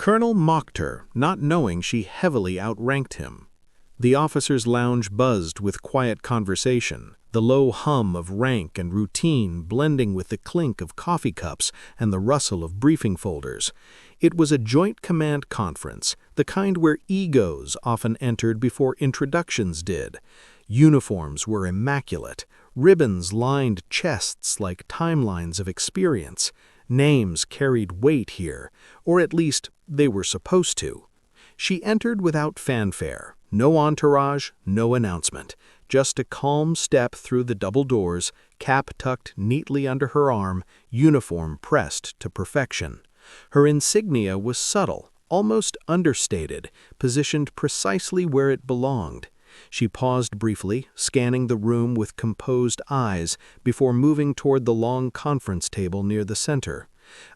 Colonel mocked her, not knowing she heavily outranked him. The officers' lounge buzzed with quiet conversation, the low hum of rank and routine blending with the clink of coffee cups and the rustle of briefing folders. It was a joint command conference, the kind where egos often entered before introductions did. Uniforms were immaculate. Ribbons lined chests like timelines of experience. Names carried weight here, or at least they were supposed to. She entered without fanfare, no entourage, no announcement, just a calm step through the double doors, cap tucked neatly under her arm, uniform pressed to perfection. Her insignia was subtle, almost understated, positioned precisely where it belonged. She paused briefly, scanning the room with composed eyes before moving toward the long conference table near the center.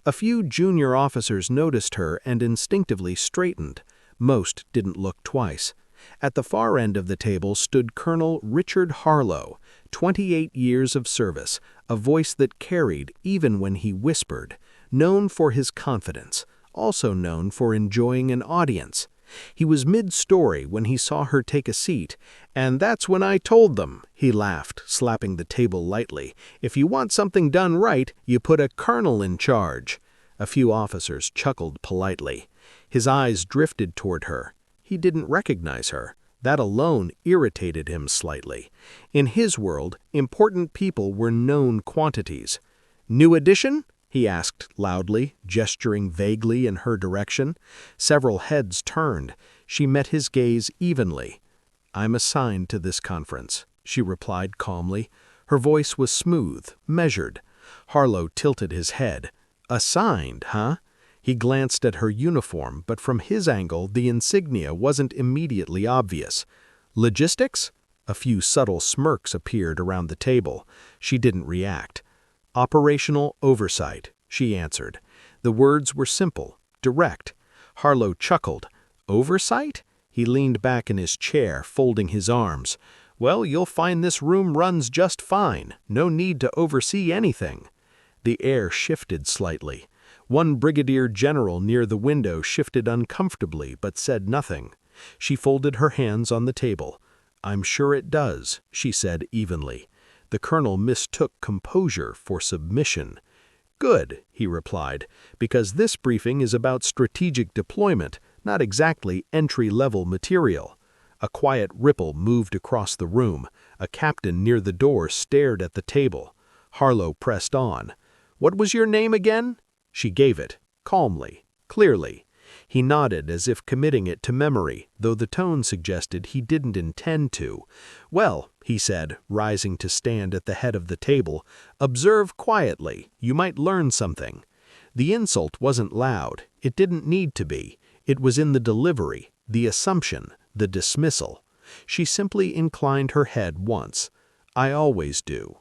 A few junior officers noticed her and instinctively straightened. Most didn't look twice. At the far end of the table stood Colonel Richard Harlow, 28 years of service, a voice that carried even when he whispered, known for his confidence, also known for enjoying an audience. He was mid-story when he saw her take a seat, and that's when I told them, he laughed, slapping the table lightly. If you want something done right, you put a colonel in charge. A few officers chuckled politely. His eyes drifted toward her. He didn't recognize her. That alone irritated him slightly. In his world, important people were known quantities. New addition? He asked loudly, gesturing vaguely in her direction. Several heads turned. She met his gaze evenly. "I'm assigned to this conference," she replied calmly. Her voice was smooth, measured. Harlow tilted his head. "Assigned, huh?" He glanced at her uniform, but from his angle, the insignia wasn't immediately obvious. "Logistics?" A few subtle smirks appeared around the table. She didn't react. "Operational oversight," she answered. The words were simple, direct. Harlow chuckled. "Oversight?" He leaned back in his chair, folding his arms. "Well, you'll find this room runs just fine. No need to oversee anything." The air shifted slightly. One brigadier general near the window shifted uncomfortably but said nothing. She folded her hands on the table. "I'm sure it does," she said evenly. The colonel mistook composure for submission. "Good," he replied, "because this briefing is about strategic deployment, not exactly entry-level material." A quiet ripple moved across the room. A captain near the door stared at the table. Harlow pressed on. "What was your name again?" She gave it, calmly, clearly. He nodded as if committing it to memory, though the tone suggested he didn't intend to. "Well," he said, rising to stand at the head of the table, "observe quietly. You might learn something." The insult wasn't loud. It didn't need to be. It was in the delivery, the assumption, the dismissal. She simply inclined her head once. "I always do."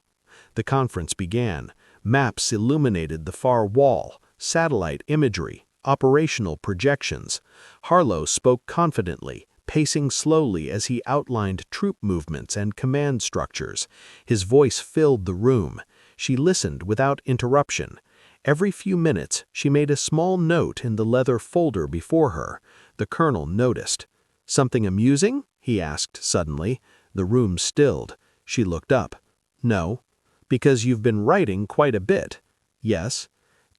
The conference began. Maps illuminated the far wall, satellite imagery, operational projections. Harlow spoke confidently, pacing slowly as he outlined troop movements and command structures. His voice filled the room. She listened without interruption. Every few minutes, she made a small note in the leather folder before her. The colonel noticed. "Something amusing?" he asked suddenly. The room stilled. She looked up. "No." "Because you've been writing quite a bit." "Yes."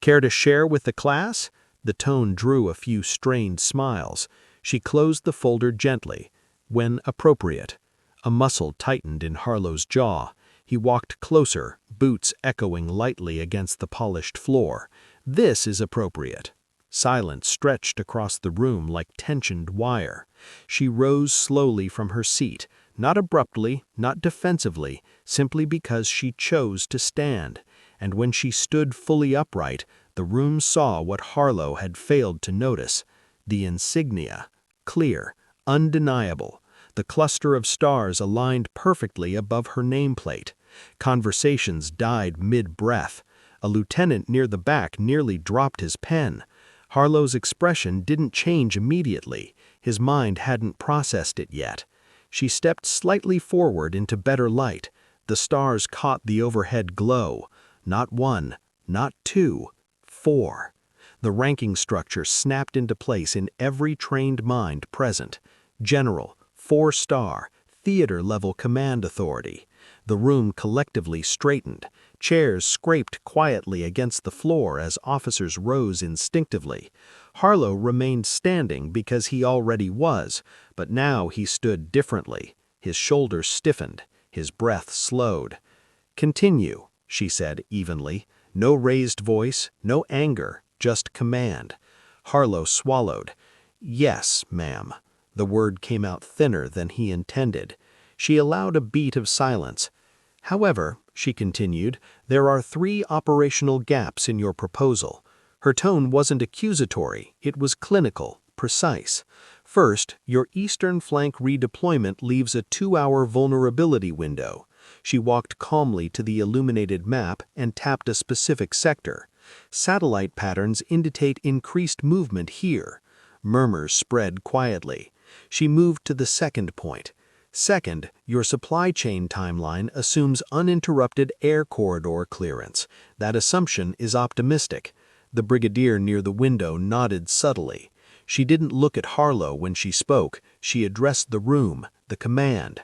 "Care to share with the class?" The tone drew a few strained smiles. She closed the folder gently, when appropriate. A muscle tightened in Harlow's jaw. He walked closer, boots echoing lightly against the polished floor. "This is appropriate." Silence stretched across the room like tensioned wire. She rose slowly from her seat, not abruptly, not defensively, simply because she chose to stand. And when she stood fully upright, the room saw what Harlow had failed to notice. The insignia, clear, undeniable. The cluster of stars aligned perfectly above her nameplate. Conversations died mid-breath. A lieutenant near the back nearly dropped his pen. Harlow's expression didn't change immediately. His mind hadn't processed it yet. She stepped slightly forward into better light. The stars caught the overhead glow. Not one, not two, four. The ranking structure snapped into place in every trained mind present. General, 4-star, theater-level command authority. The room collectively straightened. Chairs scraped quietly against the floor as officers rose instinctively. Harlow remained standing because he already was, but now he stood differently. His shoulders stiffened. His breath slowed. "Continue," she said evenly. No raised voice, no anger, just command. Harlow swallowed. "Yes, ma'am." The word came out thinner than he intended. She allowed a beat of silence. "However," she continued, "there are 3 operational gaps in your proposal." Her tone wasn't accusatory, it was clinical, precise. "First, your eastern flank redeployment leaves a 2-hour vulnerability window." She walked calmly to the illuminated map and tapped a specific sector. "Satellite patterns indicate increased movement here." Murmurs spread quietly. She moved to the second point. "Second, your supply chain timeline assumes uninterrupted air corridor clearance. That assumption is optimistic." The brigadier near the window nodded subtly. She didn't look at Harlow when she spoke. She addressed the room, the command.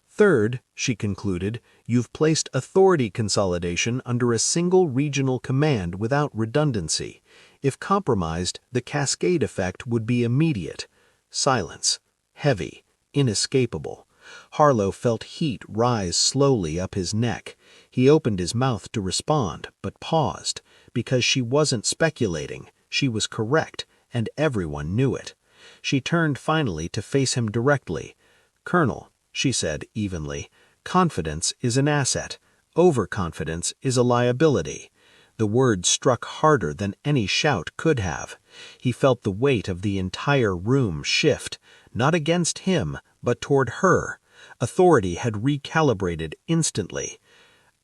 "Third," she concluded, "you've placed authority consolidation under a single regional command without redundancy. If compromised, the cascade effect would be immediate." Silence. Heavy. Inescapable. Harlow felt heat rise slowly up his neck. He opened his mouth to respond, but paused. Because she wasn't speculating, she was correct, and everyone knew it. She turned finally to face him directly. "Colonel," she said evenly, "confidence is an asset. Overconfidence is a liability." The word struck harder than any shout could have. He felt the weight of the entire room shift, not against him, but toward her. Authority had recalibrated instantly.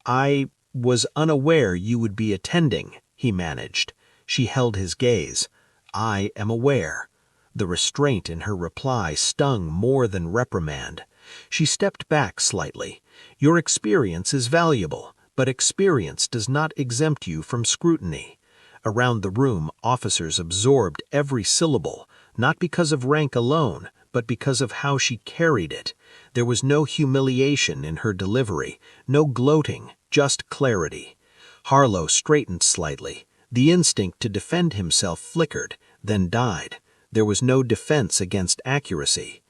"I was unaware you would be attending," he managed. She held his gaze. "I am aware." The restraint in her reply stung more than reprimand. She stepped back slightly. "Your experience is valuable, but experience does not exempt you from scrutiny." Around the room, officers absorbed every syllable, not because of rank alone, but because of how she carried it. There was no humiliation in her delivery, no gloating, just clarity. Harlow straightened slightly. The instinct to defend himself flickered, then died. There was no defense against accuracy.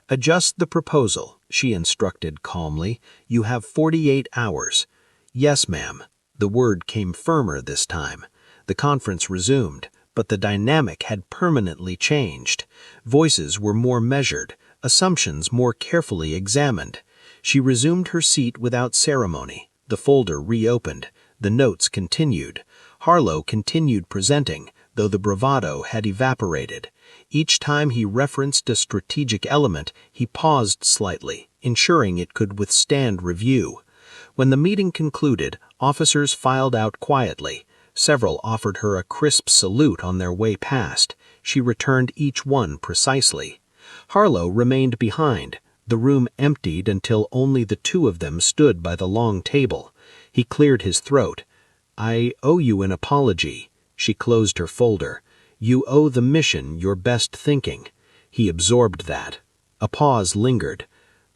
"Adjust the proposal," she instructed calmly. "You have 48 hours." "Yes, ma'am." The word came firmer this time. The conference resumed, but the dynamic had permanently changed. Voices were more measured, assumptions more carefully examined. She resumed her seat without ceremony. The folder reopened. The notes continued. Harlow continued presenting, though the bravado had evaporated. Each time he referenced a strategic element, he paused slightly, ensuring it could withstand review. When the meeting concluded, officers filed out quietly. Several offered her a crisp salute on their way past. She returned each one precisely. Harlow remained behind. The room emptied until only the 2 of them stood by the long table. He cleared his throat. "I owe you an apology." She closed her folder. "You owe the mission your best thinking." He absorbed that. A pause lingered.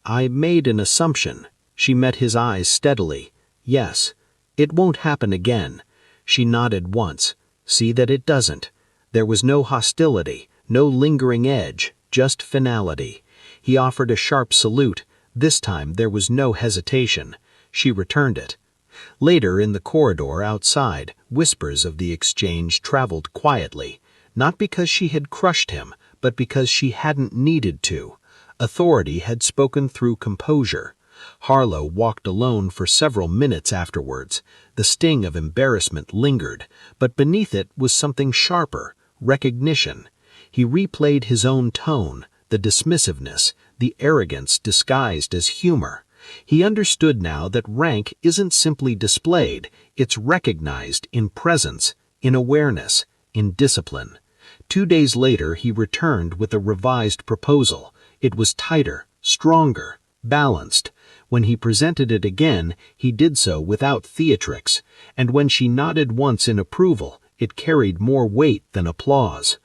"I made an assumption." She met his eyes steadily. "Yes. It won't happen again." She nodded once. "See that it doesn't." There was no hostility, no lingering edge, just finality. He offered a sharp salute. This time there was no hesitation. She returned it. Later in the corridor outside, whispers of the exchange traveled quietly, not because she had crushed him, but because she hadn't needed to. Authority had spoken through composure. Harlow walked alone for several minutes afterwards. The sting of embarrassment lingered, but beneath it was something sharper, recognition. He replayed his own tone, the dismissiveness, the arrogance disguised as humor. He understood now that rank isn't simply displayed, it's recognized in presence, in awareness, in discipline. 2 days later he returned with a revised proposal. It was tighter, stronger, balanced. When he presented it again, he did so without theatrics, and when she nodded once in approval, It carried more weight than applause.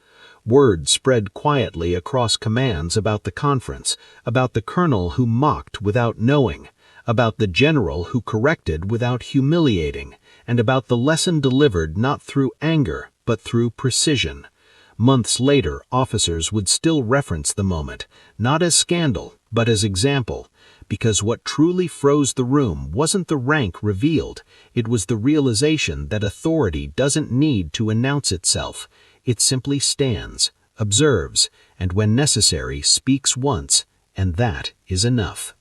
Word spread quietly across commands about the conference, about the colonel who mocked without knowing, about the general who corrected without humiliating, and about the lesson delivered not through anger, but through precision. Months later, officers would still reference the moment, not as scandal, but as example, because what truly froze the room wasn't the rank revealed, it was the realization that authority doesn't need to announce itself. It simply stands, observes, and when necessary, speaks once, and that is enough.